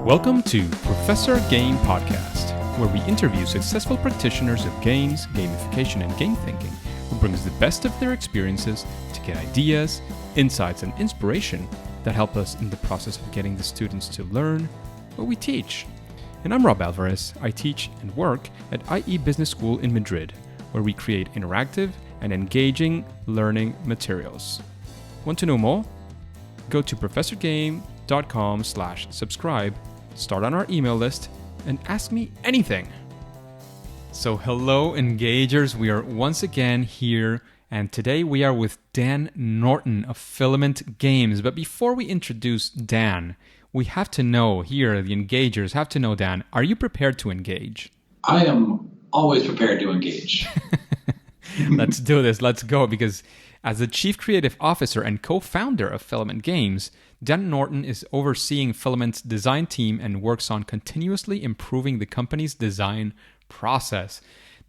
Welcome to Professor Game Podcast, where we interview successful practitioners of games, gamification, and game thinking who brings the best of their experiences to get ideas, insights, and inspiration that help us in the process of getting the students to learn what we teach. And I'm Rob Alvarez. I teach and work at IE Business School in Madrid, where we create interactive and engaging learning materials. Want to know more? Go to professorgame.com/subscribe, start on our email list, and ask me anything. So hello engagers, we are once again here, and today we are with Dan Norton of Filament Games. But before we introduce Dan, we have to know here, the engagers have to know, Dan, are you prepared to engage? I am always prepared to engage. Let's do this, let's go, because as the Chief Creative Officer and co-founder of Filament Games, Dan Norton is overseeing Filament's design team and works on continuously improving the company's design process.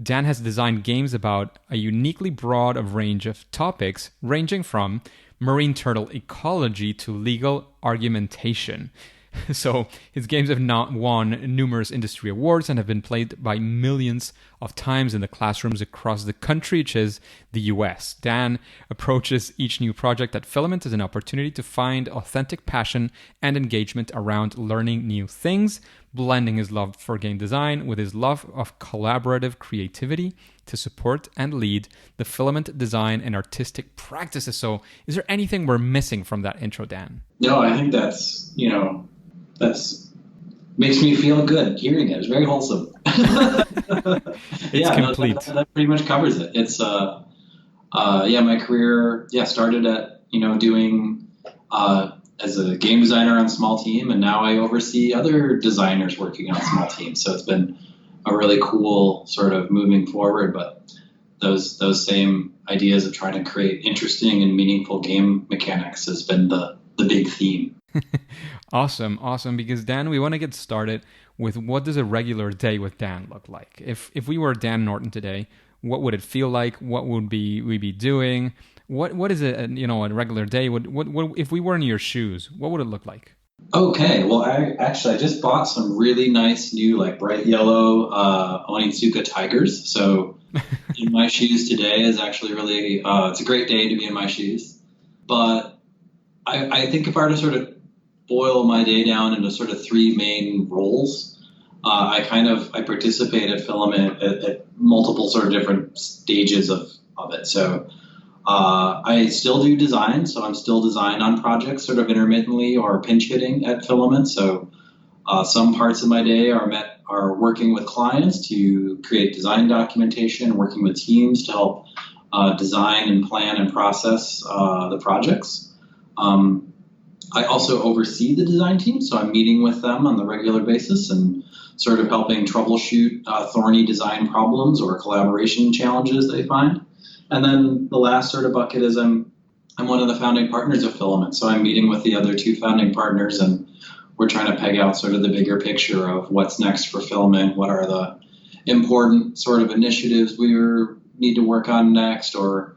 Dan has designed games about a uniquely broad range of topics, ranging from marine turtle ecology to legal argumentation. So his games have not won numerous industry awards and have been played by millions of times in the classrooms across the country, which is the US. Dan approaches each new project at Filament as an opportunity to find authentic passion and engagement around learning new things, blending his love for game design with his love of collaborative creativity to support and lead the Filament design and artistic practices. So is there anything we're missing from that intro, Dan? No, I think that's makes me feel good hearing it. It's very wholesome. It's complete. That pretty much covers it. It's my career started at doing as a game designer on a small team, and now I oversee other designers working on small teams. So it's been a really cool sort of moving forward, but those same ideas of trying to create interesting and meaningful game mechanics has been the big theme. Awesome. Because Dan, we want to get started with what does a regular day with Dan look like? If we were Dan Norton today, what would it feel like? What would we be doing? What is a regular day? What if we were in your shoes? What would it look like? Okay, well, I just bought some really nice new bright yellow Onitsuka Tigers. So in my shoes today is actually really it's a great day to be in my shoes. But I think if I were to sort of boil my day down into sort of three main roles, I participate at Filament at multiple sort of different stages of it. So I still do design, so I'm still design on projects sort of intermittently or pinch hitting at Filament. So some parts of my day are working with clients to create design documentation, working with teams to help design and plan and process the projects. I also oversee the design team, so I'm meeting with them on the regular basis and sort of helping troubleshoot thorny design problems or collaboration challenges they find. And then the last sort of bucket is I'm one of the founding partners of Filament, so I'm meeting with the other two founding partners, and we're trying to peg out sort of the bigger picture of what's next for Filament, what are the important sort of initiatives we need to work on next, or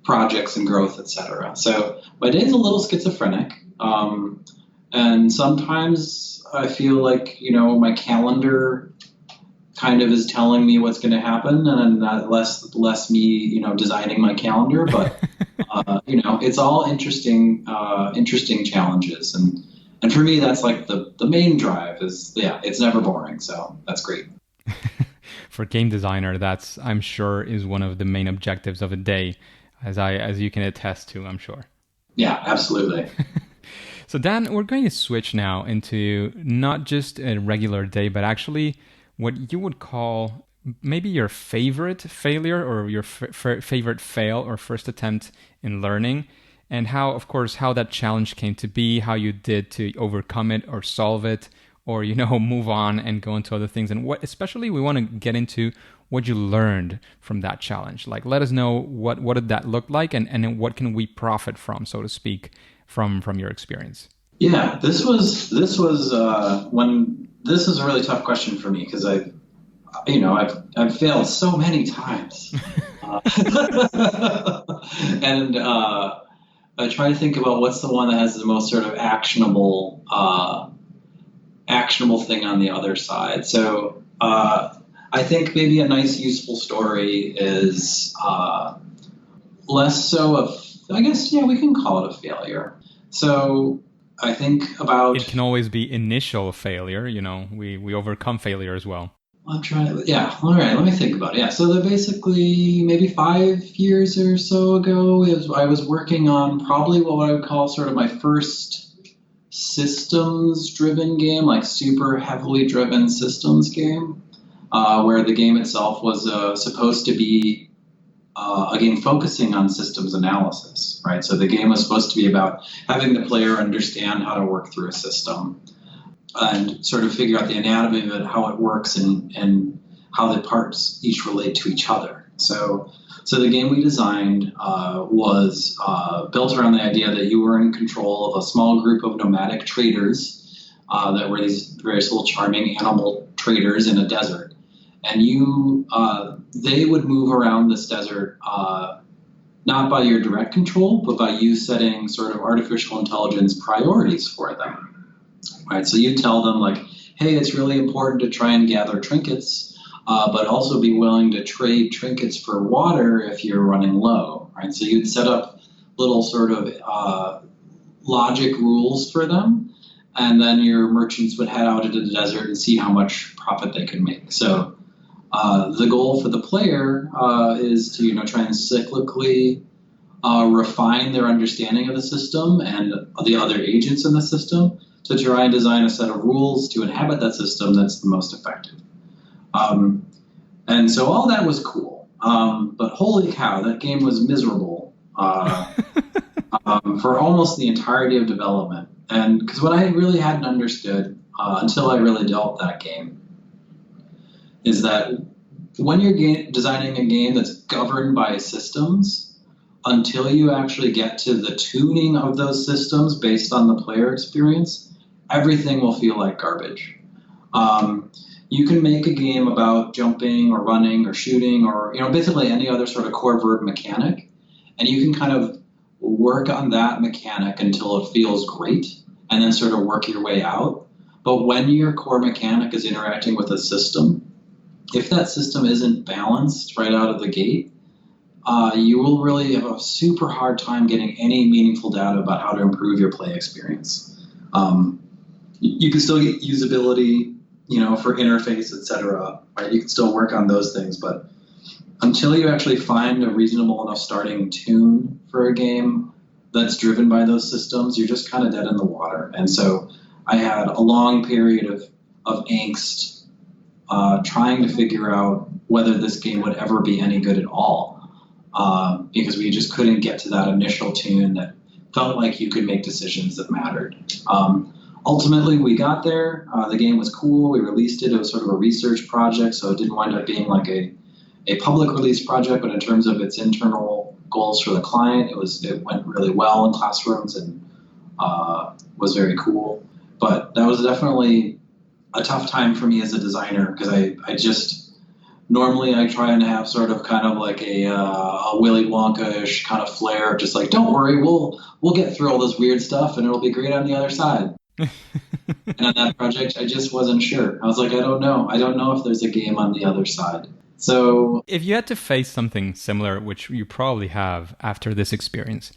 projects and growth, etc. So my day is a little schizophrenic, and sometimes I feel like my calendar kind of is telling me what's going to happen, and less me designing my calendar. But it's all interesting challenges, and for me that's like the main drive is it's never boring. So that's great. For a game designer, that's I'm sure is one of the main objectives of a day. As you can attest to, I'm sure. Yeah, absolutely. So Dan, we're going to switch now into not just a regular day, but actually what you would call maybe your favorite failure or your favorite fail or first attempt in learning, and how that challenge came to be, how you did to overcome it or solve it, or move on and go into other things, and what especially we want to get into what you learned from that challenge. Like, let us know what did that look like, and then what can we profit from, so to speak, from your experience. Yeah, this is a really tough question for me because I've failed so many times, and I try to think about what's the one that has the most sort of actionable thing on the other side. So I think maybe a nice, useful story is less so of, I guess, yeah, we can call it a failure. So I think about... It can always be initial failure. We overcome failure as well. I'm trying to, yeah, all right, let me think about it. Yeah, so they're basically maybe 5 years or so ago, I was working on probably what I would call sort of my first systems-driven game, like super heavily driven systems game, where the game itself was supposed to be a game focusing on systems analysis, right? So the game was supposed to be about having the player understand how to work through a system and sort of figure out the anatomy of it, how it works, and how the parts each relate to each other. So the game we designed was built around the idea that you were in control of a small group of nomadic traders that were these various little charming animal traders in a desert. And they would move around this desert not by your direct control, but by you setting sort of artificial intelligence priorities for them. Right, so you tell them like, hey, it's really important to try and gather trinkets, but also be willing to trade trinkets for water if you're running low. Right, so you'd set up little sort of logic rules for them, and then your merchants would head out into the desert and see how much profit they could make. So the goal for the player is to try and cyclically refine their understanding of the system and the other agents in the system, to try and design a set of rules to inhabit that system that's the most effective. And so all that was cool. But holy cow, that game was miserable for almost the entirety of development. And because what I really hadn't understood until I really developed that game is that when you're designing a game that's governed by systems, until you actually get to the tuning of those systems based on the player experience, everything will feel like garbage. You can make a game about jumping or running or shooting or basically any other sort of core verb mechanic, and you can kind of work on that mechanic until it feels great, and then sort of work your way out. But when your core mechanic is interacting with a system, if that system isn't balanced right out of the gate, you will really have a super hard time getting any meaningful data about how to improve your play experience. You can still get usability, for interface, etc. Right? You can still work on those things, but until you actually find a reasonable enough starting tune for a game that's driven by those systems, you're just kind of dead in the water. And so I had a long period of angst trying to figure out whether this game would ever be any good at all, because we just couldn't get to that initial tune that felt like you could make decisions that mattered. Ultimately, we got there. The game was cool. We released it. It was sort of a research project, so it didn't wind up being like a public release project, but in terms of its internal goals for the client, it went really well in classrooms and was very cool. But that was definitely a tough time for me as a designer, because I just normally I try and have sort of kind of like a Willy Wonka-ish kind of flair, just like, don't worry, we'll get through all this weird stuff and it'll be great on the other side. And on that project, I just wasn't sure. I was like, I don't know if there's a game on the other side. So if you had to face something similar, which you probably have after this experience,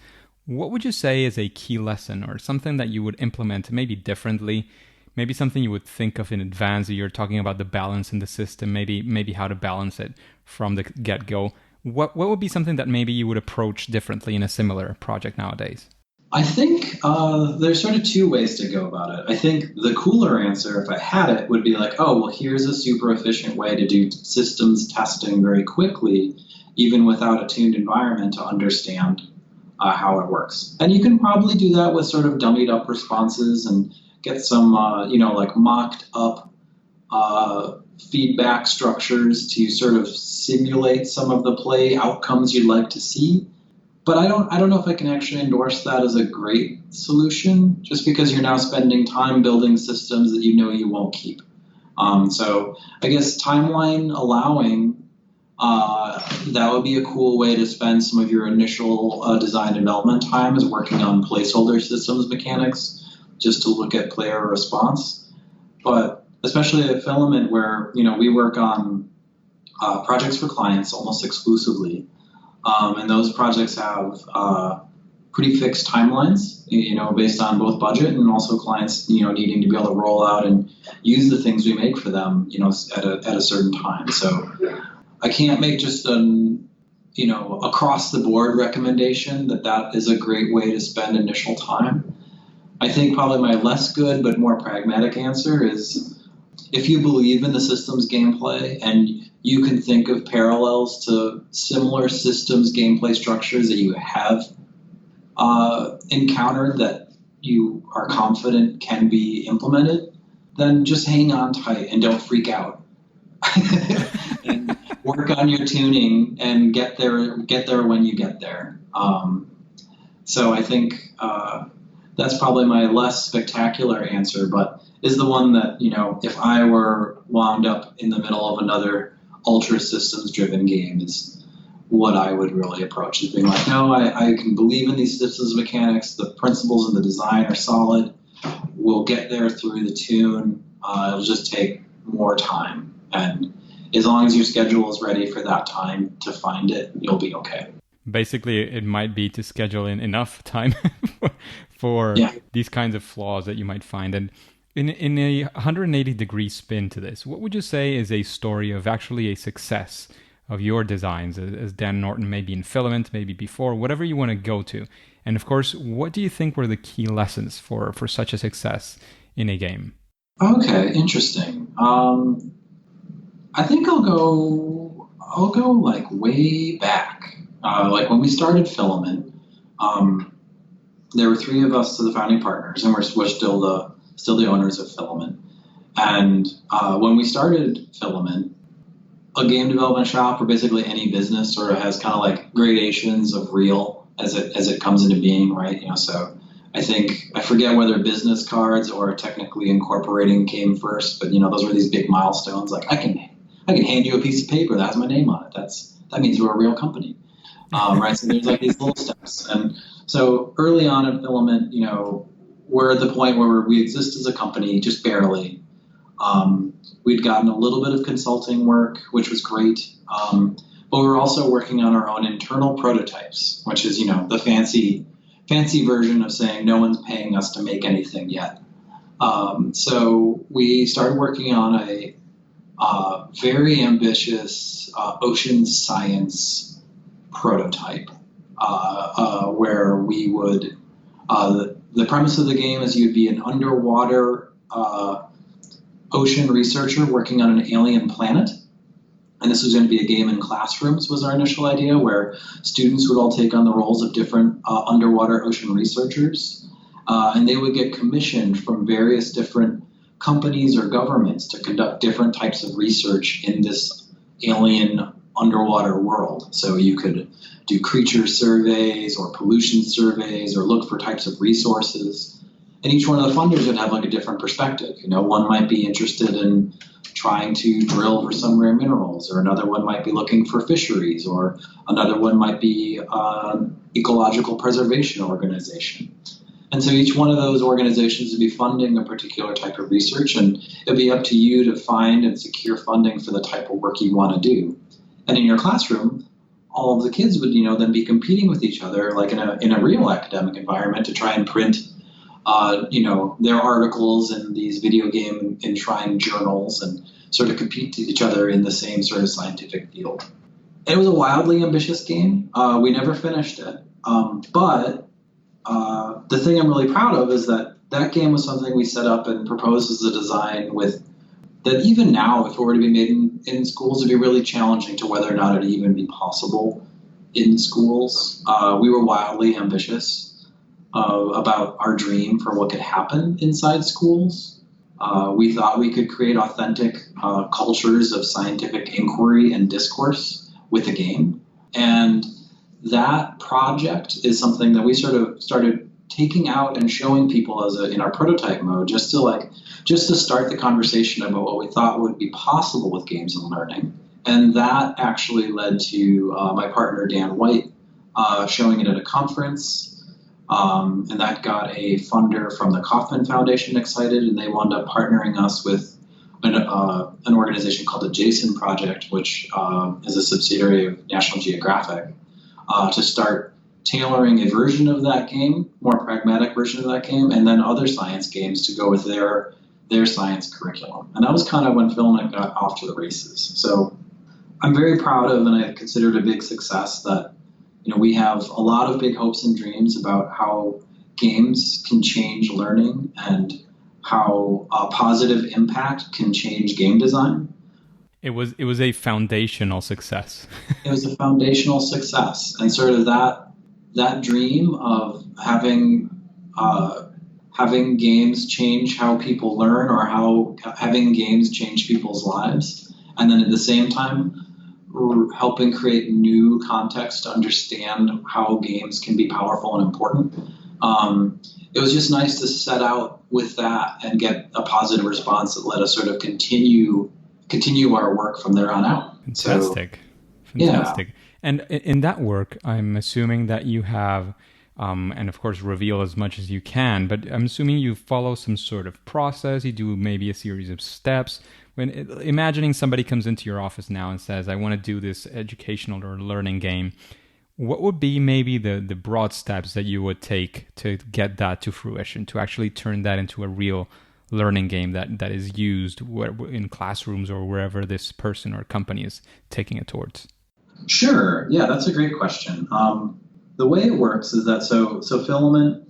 what would you say is a key lesson or something that you would implement maybe differently? Maybe something you would think of in advance. You're talking about the balance in the system, maybe how to balance it from the get-go. What would be something that maybe you would approach differently in a similar project nowadays? I think there's sort of two ways to go about it. I think the cooler answer, if I had it, would be like, oh, well, here's a super efficient way to do systems testing very quickly, even without a tuned environment, to understand how it works. And you can probably do that with sort of dummied up responses and get some, like mocked up feedback structures to sort of simulate some of the play outcomes you'd like to see. But I don't know if I can actually endorse that as a great solution, just because you're now spending time building systems that you won't keep. So I guess timeline allowing, that would be a cool way to spend some of your initial design development time, is working on placeholder systems mechanics, just to look at player response. But especially at Filament, where we work on projects for clients almost exclusively, and those projects have pretty fixed timelines, based on both budget and also clients, needing to be able to roll out and use the things we make for them, at a certain time. So I can't make just an, across the board recommendation that is a great way to spend initial time. I think probably my less good but more pragmatic answer is, if you believe in the systems gameplay and you can think of parallels to similar systems gameplay structures that you have encountered that you are confident can be implemented, then just hang on tight and don't freak out. And work on your tuning and get there when you get there. So I think that's probably my less spectacular answer, but is the one that, if I were wound up in the middle of another ultra systems driven game, is what I would really approach, is being like, no, I can believe in these systems mechanics. The principles and the design are solid. We'll get there through the tune. It'll just take more time. And as long as your schedule is ready for that time to find it, you'll be okay. Basically, it might be to schedule in enough time for these kinds of flaws that you might find. And in a 180-degree spin to this, what would you say is a story of actually a success of your designs as Dan Norton, maybe in Filament, maybe before, whatever you want to go to? And of course, what do you think were the key lessons for such a success in a game? Okay, interesting. I think I'll go like way back. Like when we started Filament, there were three of us, the founding partners, and we're still the owners of Filament. And when we started Filament, a game development shop, or basically any business, sort of has kind of like gradations of real as it comes into being, right? So I forget whether business cards or technically incorporating came first, but those were these big milestones. Like I can hand you a piece of paper that has my name on it. That means we're a real company, right? So there's like these little steps. And so early on in Filament, we're at the point where we exist as a company, just barely. We'd gotten a little bit of consulting work, which was great. But we were also working on our own internal prototypes, which is, the fancy version of saying no one's paying us to make anything yet. So we started working on a very ambitious ocean science prototype, where we would, the premise of the game is you'd be an underwater ocean researcher working on an alien planet. And this was going to be a game in classrooms, was our initial idea, where students would all take on the roles of different underwater ocean researchers. And they would get commissioned from various different companies or governments to conduct different types of research in this alien underwater world. So you could do creature surveys or pollution surveys or look for types of resources. And each one of the funders would have like a different perspective. One might be interested in trying to drill for some rare minerals, or another one might be looking for fisheries, or another one might be ecological preservation organization. And so each one of those organizations would be funding a particular type of research, and it'd be up to you to find and secure funding for the type of work you want to do. And in your classroom, all of the kids would, then be competing with each other, like in a real academic environment, to try and print their articles in these video game enshrined journals and sort of compete to each other in the same sort of scientific field. It was a wildly ambitious game. We never finished it. But the thing I'm really proud of is that game was something we set up and proposed as a design with that even now, if it were to be made in schools, it'd be really challenging to whether or not it'd even be possible in schools. We were wildly ambitious about our dream for what could happen inside schools. We thought we could create authentic cultures of scientific inquiry and discourse with a game. And that project is something that we sort of started taking out and showing people in our prototype mode, just to start the conversation about what we thought would be possible with games and learning. And that actually led to my partner, Dan White, showing it at a conference. And that got a funder from the Kauffman Foundation excited, and they wound up partnering us with an organization called the Jason Project, which is a subsidiary of National Geographic, to start tailoring a version of that game, more pragmatic version of that game, and then other science games to go with their science curriculum. And that was kind of when Filament got off to the races. So I'm very proud of, and I consider it a big success that, we have a lot of big hopes and dreams about how games can change learning and how a positive impact can change game design. It was a foundational success. It was a foundational success, and sort of that dream of having games change how people learn, or having games change people's lives, and then at the same time helping create new context to understand how games can be powerful and important. It was just nice to set out with that and get a positive response that let us sort of continue our work from there on out. Fantastic. Yeah. And in that work, I'm assuming that you have, and of course reveal as much as you can, but I'm assuming you follow some sort of process, you do maybe a series of steps. Imagining somebody comes into your office now and says, I want to do this educational or learning game, what would be maybe the broad steps that you would take to get that to fruition, to actually turn that into a real learning game that is used in classrooms or wherever this person or company is taking it towards? Sure. Yeah, that's a great question. The way it works is that so Filament,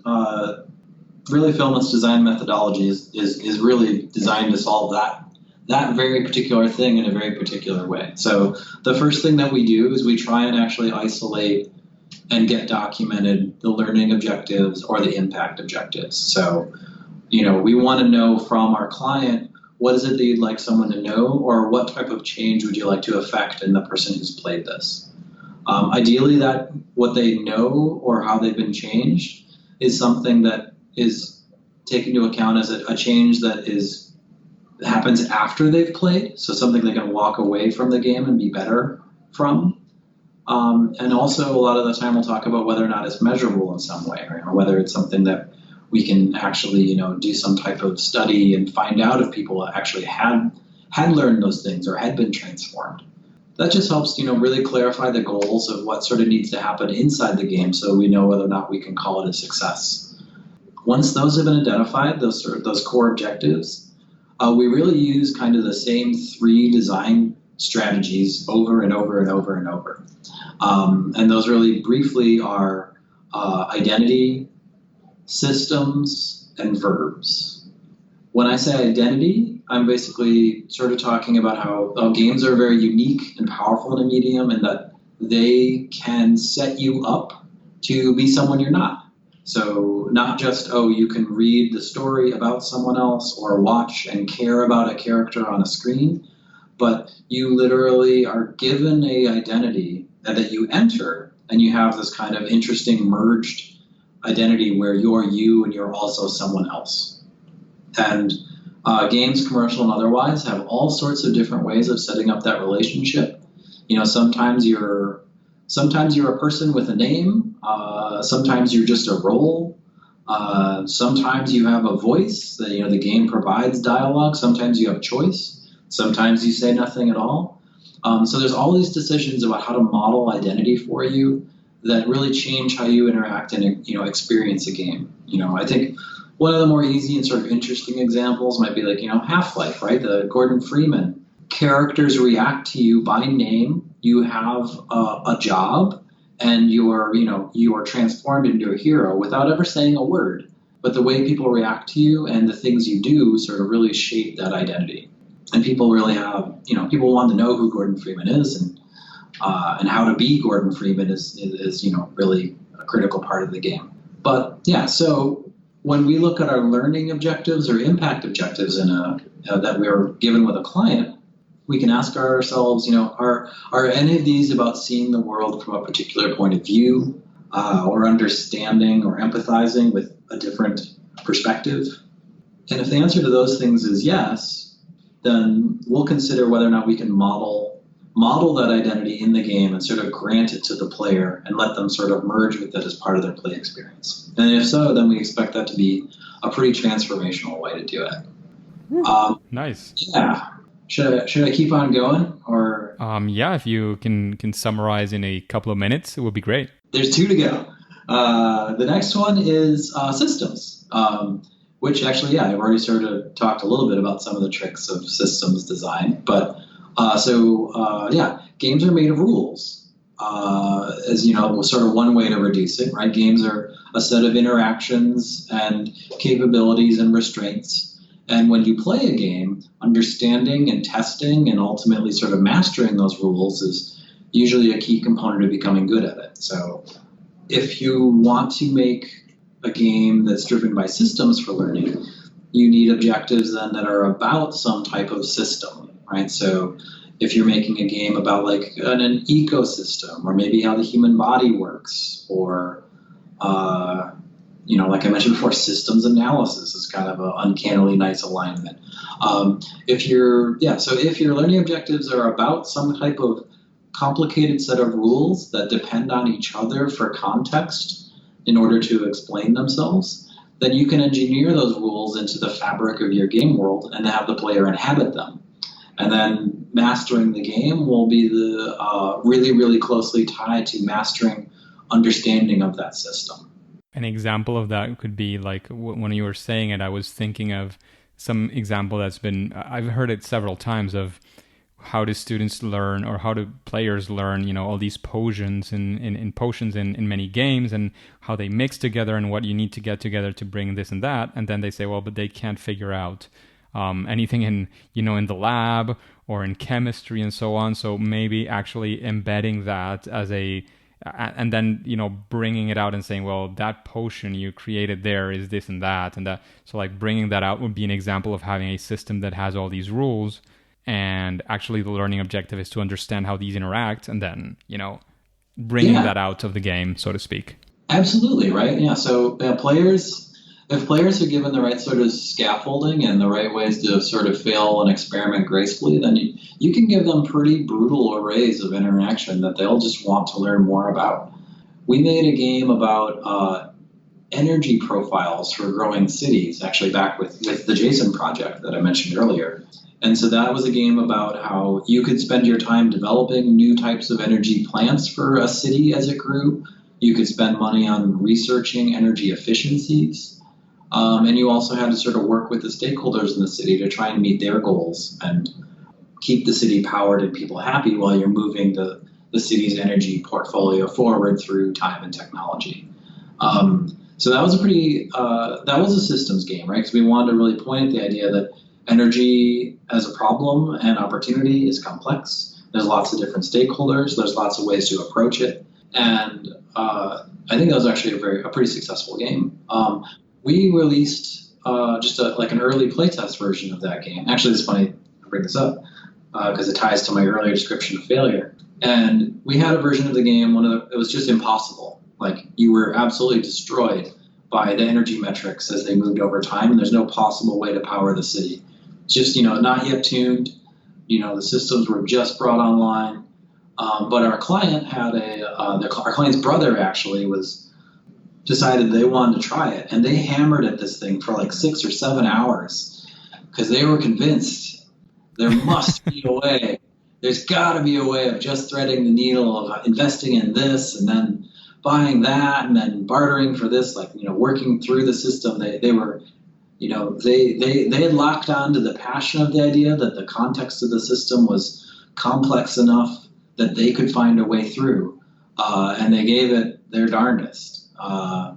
really Filament's design methodology is really designed to solve that very particular thing in a very particular way. So the first thing that we do is we try and actually isolate and get documented the learning objectives or the impact objectives. So, we want to know from our client, what is it that you'd like someone to know, or what type of change would you like to affect in the person who's played this? Ideally, that what they know or how they've been changed is something that is taken into account as a change that happens after they've played, so something they can walk away from the game and be better from. And also, a lot of the time, we'll talk about whether or not it's measurable in some way, right? Or whether it's something that we can actually, do some type of study and find out if people actually had learned those things or had been transformed. That just helps, really clarify the goals of what sort of needs to happen inside the game, so we know whether or not we can call it a success. Once those have been identified, those core objectives, we really use kind of the same 3 design strategies over and over and over and over. And those really briefly are identity, systems, and verbs. When I say identity, I'm basically sort of talking about how games are very unique and powerful in a medium, and that they can set you up to be someone you're not. So not just, you can read the story about someone else or watch and care about a character on a screen, but you literally are given a identity that you enter, and you have this kind of interesting merged identity where you're you and you're also someone else. And games, commercial and otherwise, have all sorts of different ways of setting up that relationship. Sometimes you're a person with a name. Sometimes you're just a role. Sometimes you have a voice. The game provides dialogue. Sometimes you have choice. Sometimes you say nothing at all. So there's all these decisions about how to model identity for you that really change how you interact and experience a game. I think one of the more easy and sort of interesting examples might be like Half-Life, right? The Gordon Freeman characters react to you by name. You have a job, and you are transformed into a hero without ever saying a word. But the way people react to you and the things you do sort of really shape that identity. And people really have, people want to know who Gordon Freeman is, and how to be Gordon Freeman is really a critical part of the game. But yeah, so when we look at our learning objectives or impact objectives that we are given with a client, we can ask ourselves, are any of these about seeing the world from a particular point of view, or understanding or empathizing with a different perspective? And if the answer to those things is yes, then we'll consider whether or not we can model model that identity in the game and sort of grant it to the player and let them sort of merge with it as part of their play experience. And if so, then we expect that to be a pretty transformational way to do it. Nice. Yeah. Should I keep on going, or? Yeah, if you can summarize in a couple of minutes, it would be great. There's 2 to go. The next one is systems, which actually, yeah, I've already sort of talked a little bit about some of the tricks of systems design. But games are made of rules. As you know, sort of one way to reduce it, right? Games are a set of interactions and capabilities and restraints. And when you play a game, understanding and testing and ultimately sort of mastering those rules is usually a key component of becoming good at it. So if you want to make a game that's driven by systems for learning, you need objectives then that are about some type of system, right? So if you're making a game about like an ecosystem, or maybe how the human body works, or like I mentioned before, systems analysis is kind of an uncannily nice alignment. If your learning objectives are about some type of complicated set of rules that depend on each other for context in order to explain themselves, then you can engineer those rules into the fabric of your game world and have the player inhabit them. And then mastering the game will be really, really closely tied to mastering understanding of that system. An example of that could be like when you were saying it, I was thinking of some example I've heard it several times of how do students learn, or how do players learn, all these potions in potions in many games, and how they mix together and what you need to get together to bring this and that. And then they say, well, but they can't figure out anything in the lab or in chemistry and so on. So maybe actually embedding that and then bringing it out and saying, well, that potion you created there is this and that and that. So like bringing that out would be an example of having a system that has all these rules, and actually the learning objective is to understand how these interact, and then bringing that out of the game, so to speak. Absolutely, right? Yeah. So if players are given the right sort of scaffolding and the right ways to sort of fail and experiment gracefully, then you can give them pretty brutal arrays of interaction that they'll just want to learn more about. We made a game about energy profiles for growing cities, actually back with the Jason project that I mentioned earlier. And so that was a game about how you could spend your time developing new types of energy plants for a city as it grew. You could spend money on researching energy efficiencies. And you also had to sort of work with the stakeholders in the city to try and meet their goals and keep the city powered and people happy while you're moving the city's energy portfolio forward through time and technology. So that was a systems game, right? Because we wanted to really point at the idea that energy as a problem and opportunity is complex. There's lots of different stakeholders. There's lots of ways to approach it. And I think that was actually a pretty successful game. We released just an early playtest version of that game. Actually, it's funny to bring this up because it ties to my earlier description of failure. And we had a version of the game, it was just impossible. Like, you were absolutely destroyed by the energy metrics as they moved over time, and there's no possible way to power the city. It's just, not yet tuned. The systems were just brought online. But our client had our client's brother actually decided they wanted to try it, and they hammered at this thing for like 6 or 7 hours because they were convinced there must be a way. There's got to be a way of just threading the needle of investing in this and then buying that and then bartering for this, working through the system. They were, they had locked on to the passion of the idea that the context of the system was complex enough that they could find a way through, and they gave it their darndest.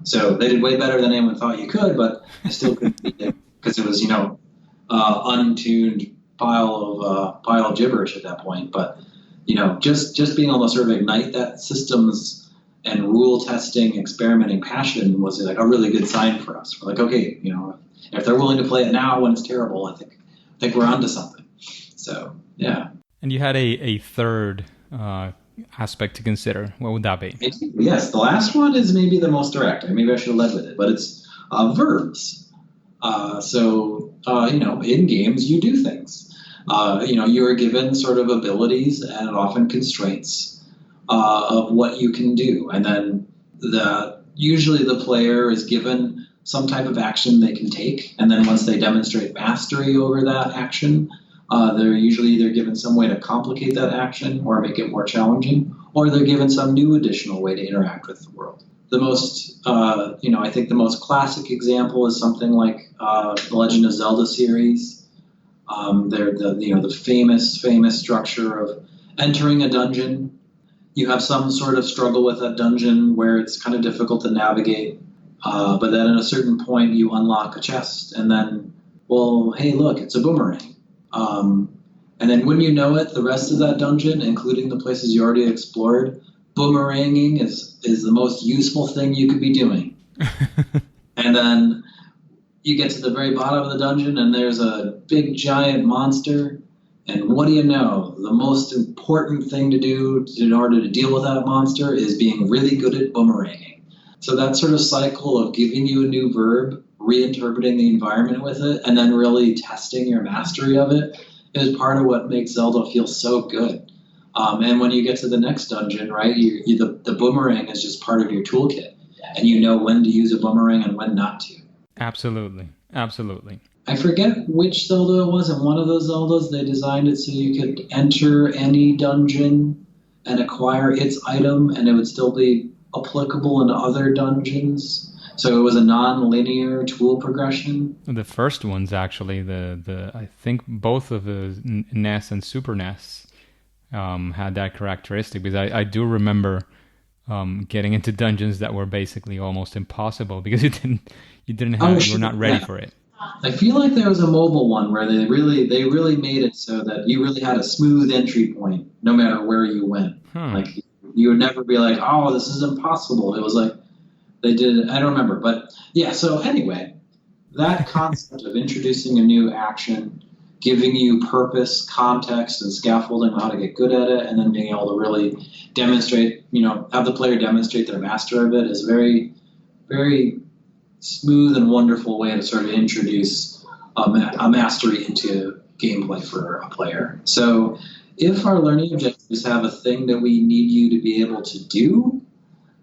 So they did way better than anyone thought you could, but I still couldn't beat it because it was, untuned pile of gibberish at that point. But, just being able to sort of ignite that systems and rule testing, experimenting passion was like a really good sign for us. We're like, okay, if they're willing to play it now when it's terrible, I think we're onto something. So, yeah. And you had a third aspect to consider. What would that be? Yes, the last one is maybe the most direct. Maybe I should have led with it, but it's verbs. So in games, you do things. You are given sort of abilities and often constraints of what you can do. And then usually the player is given some type of action they can take. And then once they demonstrate mastery over that action, they're usually either given some way to complicate that action or make it more challenging, or they're given some new additional way to interact with the world. The most, I think the most classic example is something like the Legend of Zelda series. They're the famous structure of entering a dungeon. You have some sort of struggle with that dungeon where it's kind of difficult to navigate, but then at a certain point you unlock a chest, and then, well, hey, look, it's a boomerang. And then when you know it, the rest of that dungeon, including the places you already explored, boomeranging is the most useful thing you could be doing. And then you get to the very bottom of the dungeon, and there's a big giant monster. And what do you know? The most important thing to do in order to deal with that monster is being really good at boomeranging. So that sort of cycle of giving you a new verb, reinterpreting the environment with it, and then really testing your mastery of it is part of what makes Zelda feel so good. And when you get to the next dungeon, right, the boomerang is just part of your toolkit, and you know when to use a boomerang and when not to. Absolutely. I forget which Zelda it was. In one of those Zeldas, they designed it so you could enter any dungeon and acquire its item, and it would still be applicable in other dungeons. So it was a non-linear tool progression. The first ones, actually, I think both of the NES and Super NES had that characteristic, because I do remember getting into dungeons that were basically almost impossible because you were not ready for it. I feel like there was a mobile one where they really made it so that you really had a smooth entry point no matter where you went. Like you would never be like, oh, this is impossible. It was like they did it. I don't remember, but yeah. So anyway, that concept of introducing a new action, giving you purpose, context, and scaffolding on how to get good at it, and then being able to really demonstrate, have the player demonstrate their master of it is very, very smooth and wonderful way to sort of introduce a mastery into gameplay for a player. So if our learning objectives have a thing that we need you to be able to do,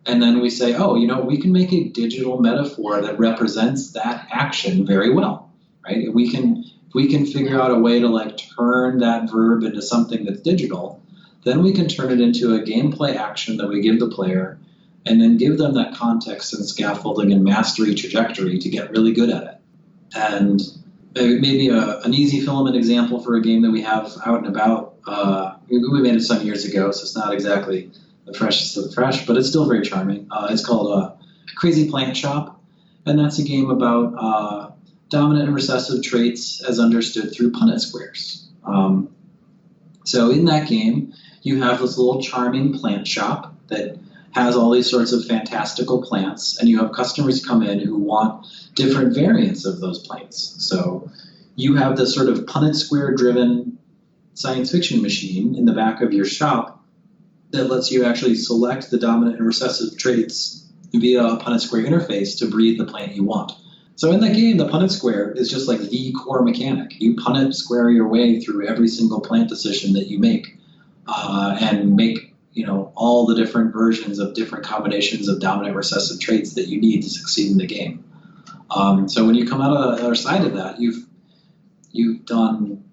and then we say, oh, we can make a digital metaphor that represents that action very well, right? If we can figure out a way to turn that verb into something that's digital, then we can turn it into a gameplay action that we give the player, and then give them that context and scaffolding and mastery trajectory to get really good at it. And maybe an easy Filament example for a game that we have out and about, we made it some years ago, so it's not exactly the freshest of the fresh, but it's still very charming. It's called Crazy Plant Shop, and that's a game about dominant and recessive traits as understood through Punnett squares. So in that game, you have this little charming plant shop that has all these sorts of fantastical plants, and you have customers come in who want different variants of those plants. So you have this sort of Punnett square-driven science fiction machine in the back of your shop that lets you actually select the dominant and recessive traits via a Punnett square interface to breed the plant you want. So in that game, the Punnett square is just like the core mechanic. You Punnett square your way through every single plant decision that you make, and make all the different versions of different combinations of dominant recessive traits that you need to succeed in the game. So when you come out of the other side of that, you've done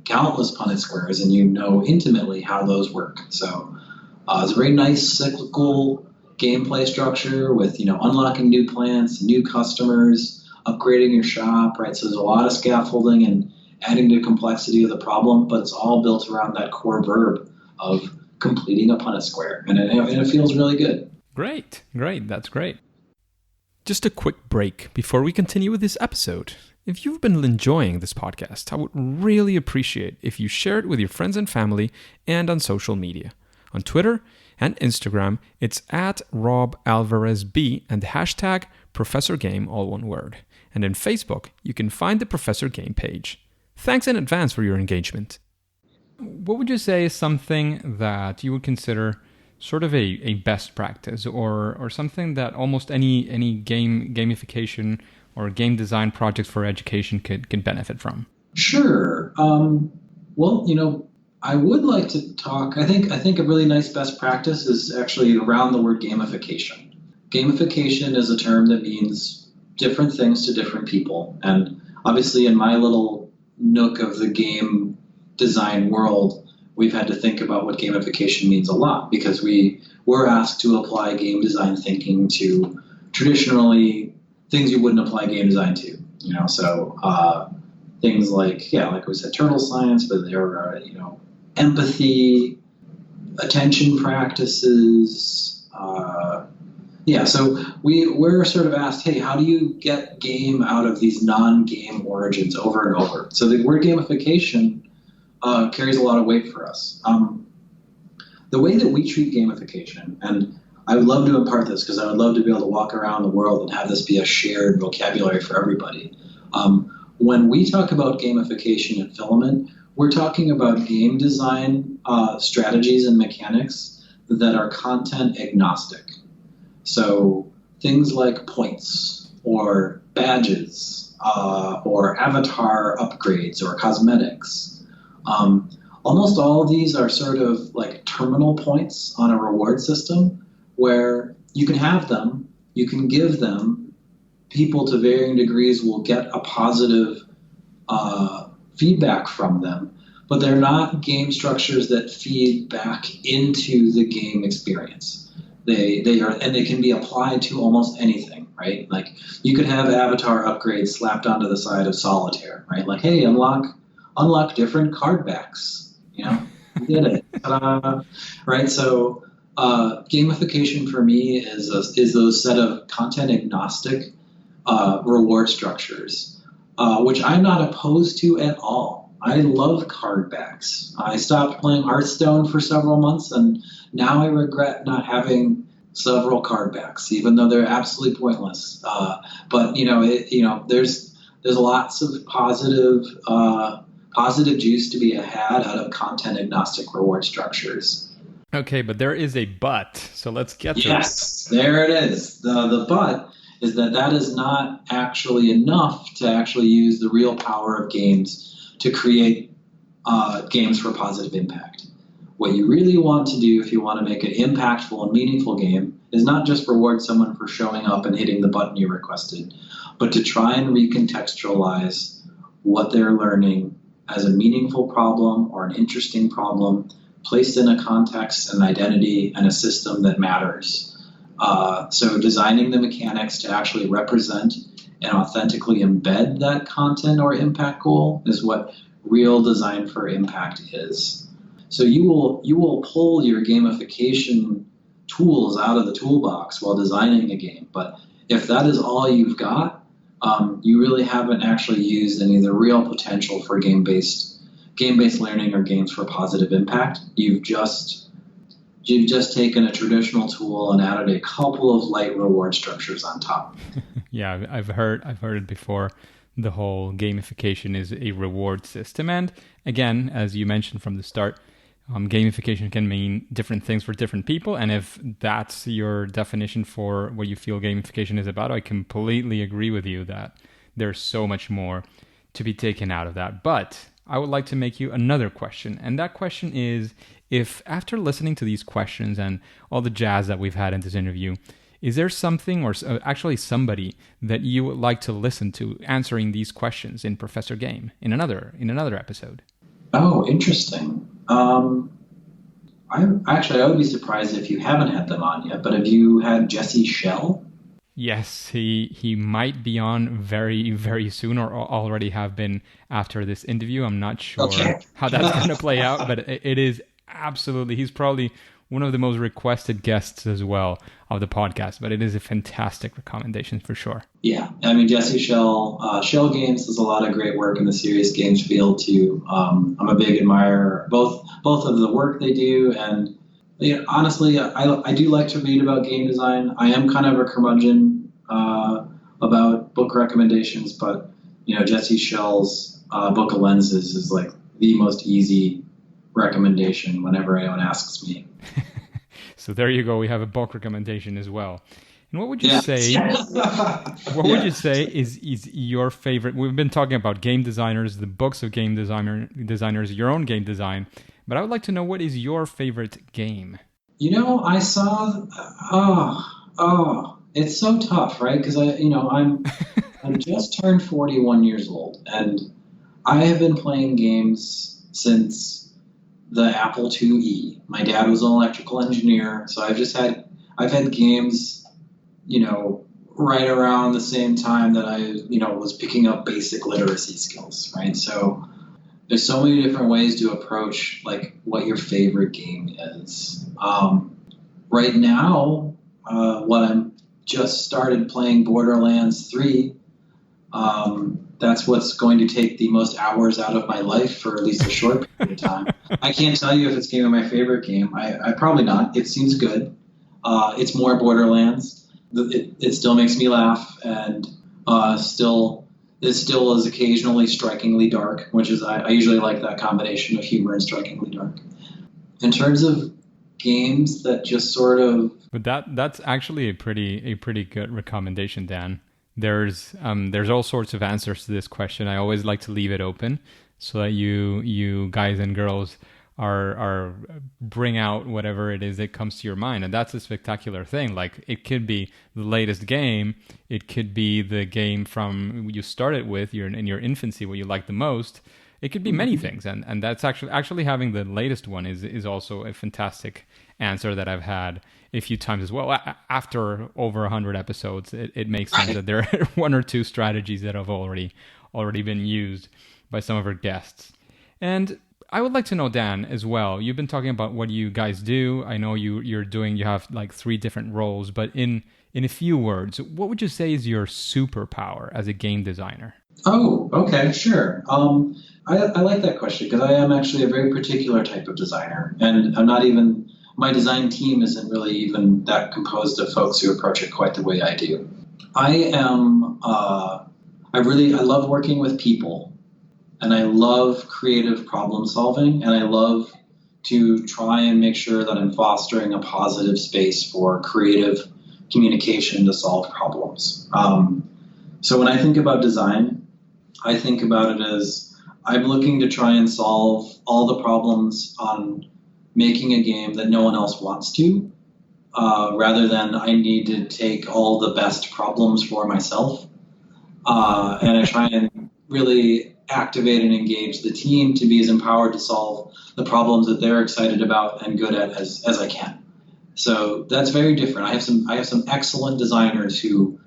countless Punnett squares, and you know intimately how those work. So it's a very nice cyclical gameplay structure with unlocking new plants, new customers, upgrading your shop, right? So there's a lot of scaffolding and adding to the complexity of the problem, but it's all built around that core verb of completing a Punnett square, and it feels really good. Great, that's great. Just a quick break before we continue with this episode. If you've been enjoying this podcast, I would really appreciate if you share it with your friends and family and on social media. On Twitter and Instagram, it's @RobAlvarezB and the hashtag ProfessorGame, all one word. And in Facebook, you can find the Professor Game page. Thanks in advance for your engagement. What would you say is something that you would consider sort of a best practice, or something that almost any gamification or game design project for education can benefit from? Sure. Well, I would like to talk. I think a really nice best practice is actually around the word gamification. Gamification is a term that means different things to different people, and obviously, in my little nook of the game design world, we've had to think about what gamification means a lot because we were asked to apply game design thinking to traditionally things you wouldn't apply game design to. So things like, yeah, like we said, turtle science, but there are, empathy, attention practices. Yeah, so we're sort of asked, hey, how do you get game out of these non-game origins over and over? So the word gamification carries a lot of weight for us. The way that we treat gamification, and I would love to impart this because I would love to be able to walk around the world and have this be a shared vocabulary for everybody. When we talk about gamification at Filament, we're talking about game design strategies and mechanics that are content agnostic. So things like points or badges or avatar upgrades or cosmetics. Almost all of these are sort of like terminal points on a reward system where you can have them, you can give them, people to varying degrees will get a positive feedback from them, but they're not game structures that feed back into the game experience. They are, and they can be applied to almost anything, right? Like you could have avatar upgrades slapped onto the side of solitaire, right? Like, hey, unlock different card backs, you did it, ta-da. Right? So gamification for me is those set of content agnostic reward structures, which I'm not opposed to at all. I love card backs. I stopped playing Hearthstone for several months, and now I regret not having several card backs, even though they're absolutely pointless. But there's lots of positive juice to be had out of content agnostic reward structures. Okay, but there is a but, so let's get to it. Yes, there it is. The but is that is not actually enough to actually use the real power of games to create games for positive impact. What you really want to do if you want to make an impactful and meaningful game is not just reward someone for showing up and hitting the button you requested, but to try and recontextualize what they're learning as a meaningful problem or an interesting problem placed in a context, an identity, and a system that matters. So designing the mechanics to actually represent and authentically embed that content or impact goal is what real design for impact is. So you will pull your gamification tools out of the toolbox while designing a game. But if that is all you've got, you really haven't actually used any of the real potential for game-based learning or games for positive impact. You've just taken a traditional tool and added a couple of light reward structures on top. Yeah, I've heard it before. The whole gamification is a reward system, and again, as you mentioned from the start, gamification can mean different things for different people. And if that's your definition for what you feel gamification is about, I completely agree with you that there's so much more to be taken out of that. But I would like to make you another question, and that question is: if after listening to these questions and all the jazz that we've had in this interview, is there something or actually somebody that you would like to listen to answering these questions in Professor Game in another episode? Oh, interesting. I would be surprised if you haven't had them on yet, but have you had Jesse Schell? Yes, he might be on very, very soon or already have been after this interview. I'm not sure how that's going to play out, but it is absolutely, he's probably one of the most requested guests as well of the podcast, but it is a fantastic recommendation for sure. Yeah, I mean, Jesse Schell, Schell Games does a lot of great work in the serious games field too. I'm a big admirer both of the work they do, and honestly, I do like to read about game design. I am kind of a curmudgeon about book recommendations, but Jesse Schell's Book of Lenses is like the most easy recommendation whenever anyone asks me. So there you go. We have a book recommendation as well. And what would you Yeah. say? What would Yeah. you say is your favorite? We've been talking about game designers, the books of designers, your own game design, but I would like to know what is your favorite game? I saw. It's so tough, right? Because I'm just turned 41 years old, and I have been playing games since the Apple IIe. My dad was an electrical engineer, so I've had games, right around the same time that I, was picking up basic literacy skills, right? So there's so many different ways to approach like what your favorite game is. Right now, what I'm just started playing Borderlands 3. That's what's going to take the most hours out of my life for at least a short period of time. I can't tell you if it's going to be my favorite game. I probably not. It seems good. It's more Borderlands. It still makes me laugh, and it still is occasionally strikingly dark, which is I usually like that combination of humor and strikingly dark. In terms of games that just sort of But that's actually a pretty good recommendation, Dan. There's all sorts of answers to this question. I always like to leave it open so that you guys and girls are bring out whatever it is that comes to your mind, and that's a spectacular thing. Like it could be the latest game, it could be the game from you started with in your infancy, what you like the most. It could be many things, and that's actually having the latest one is also a fantastic answer that I've had a few times as well. After over 100 episodes, it makes sense that there are one or two strategies that have already been used by some of our guests. And I would like to know, Dan, as well. You've been talking about what you guys do. I know you have like 3 different roles, but in a few words, what would you say is your superpower as a game designer? Oh, okay, sure. I like that question because I am actually a very particular type of designer, and my design team isn't really even that composed of folks who approach it quite the way I do. I love working with people, and I love creative problem solving, and I love to try and make sure that I'm fostering a positive space for creative communication to solve problems. So when I think about design, I think about it as I'm looking to try and solve all the problems on making a game that no one else wants to, rather than I need to take all the best problems for myself. And I try and really activate and engage the team to be as empowered to solve the problems that they're excited about and good at as I can. So that's very different. I have some excellent designers who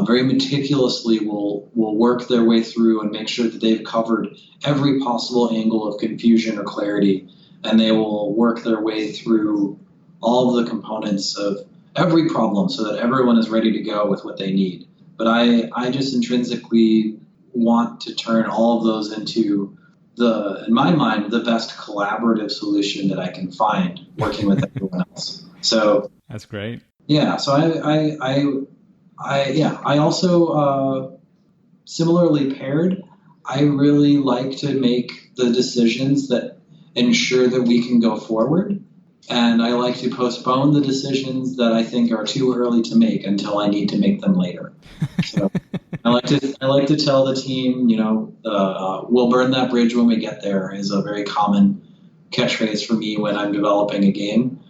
very meticulously will work their way through and make sure that they've covered every possible angle of confusion or clarity, and they will work their way through all of the components of every problem so that everyone is ready to go with what they need. But I just intrinsically want to turn all of those into in my mind, the best collaborative solution that I can find working with everyone else. So That's great. Yeah, so I also similarly paired. I really like to make the decisions that ensure that we can go forward, and I like to postpone the decisions that I think are too early to make until I need to make them later. So I like to tell the team, we'll burn that bridge when we get there is a very common catchphrase for me when I'm developing a game,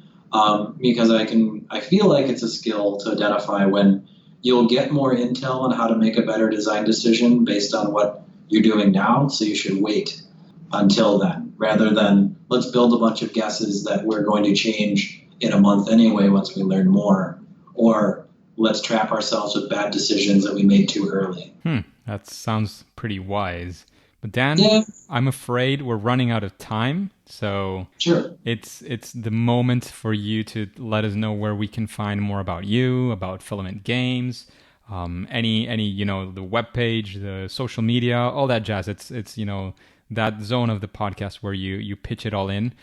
because I feel like it's a skill to identify when you'll get more intel on how to make a better design decision based on what you're doing now. So you should wait until then, rather than let's build a bunch of guesses that we're going to change in a month anyway once we learn more, or let's trap ourselves with bad decisions that we made too early. That sounds pretty wise. But Dan, Yeah. I'm afraid we're running out of time. So Sure. it's the moment for you to let us know where we can find more about you, about Filament Games, any the webpage, the social media, all that jazz. It's that zone of the podcast where you pitch it all in,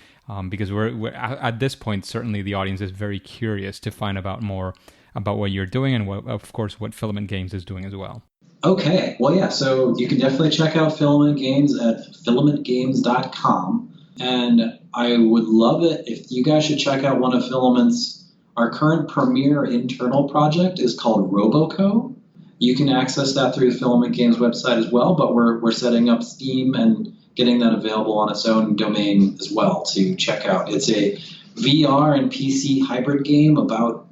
because we're at this point, certainly the audience is very curious to find out more about what you're doing and of course what Filament Games is doing as well. Okay. Well, yeah. So you can definitely check out Filament Games at filamentgames.com. And I would love it if you guys should check out one of Filament's Our current premier internal project is called Roboco. You can access that through the Filament Games website as well, but we're setting up Steam and getting that available on its own domain as well to check out. It's a VR and PC hybrid game about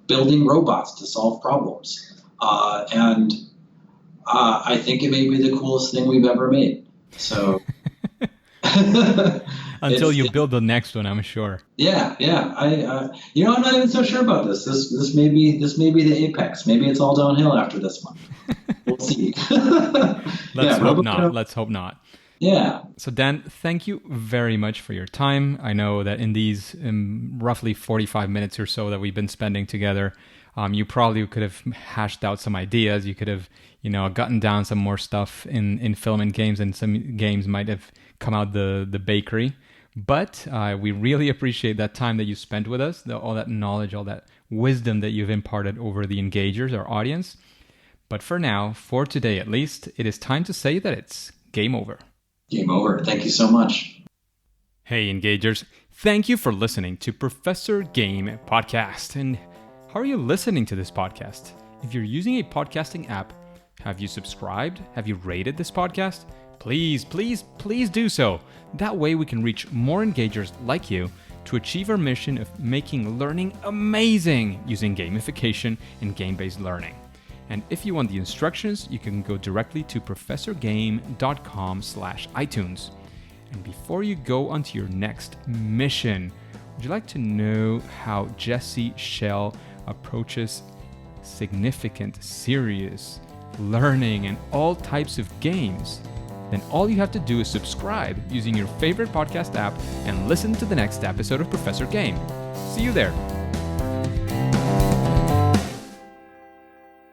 building robots to solve problems. And I think it may be the coolest thing we've ever made. So until you build the next one, I'm sure. Yeah. I'm not even so sure about this. This may be the apex. Maybe it's all downhill after this one. We'll see. Let's hope not. Yeah. So Dan, thank you very much for your time. I know that in these roughly 45 minutes or so that we've been spending together, you probably could have hashed out some ideas. You could have, gotten down some more stuff in Filament Games, and some games might have come out the bakery. But we really appreciate that time that you spent with us, all that knowledge, all that wisdom that you've imparted over the engagers, our audience. But for now, for today at least, it is time to say that it's game over. Game over. Thank you so much. Hey, engagers. Thank you for listening to Professor Game Podcast. And how are you listening to this podcast? If you're using a podcasting app, have you subscribed? Have you rated this podcast? Please do so. That way we can reach more engagers like you to achieve our mission of making learning amazing using gamification and game-based learning. And if you want the instructions, you can go directly to professorgame.com/iTunes. And before you go on to your next mission, would you like to know how Jesse Schell approaches significant, serious learning in all types of games? Then all you have to do is subscribe using your favorite podcast app and listen to the next episode of Professor Game. See you there.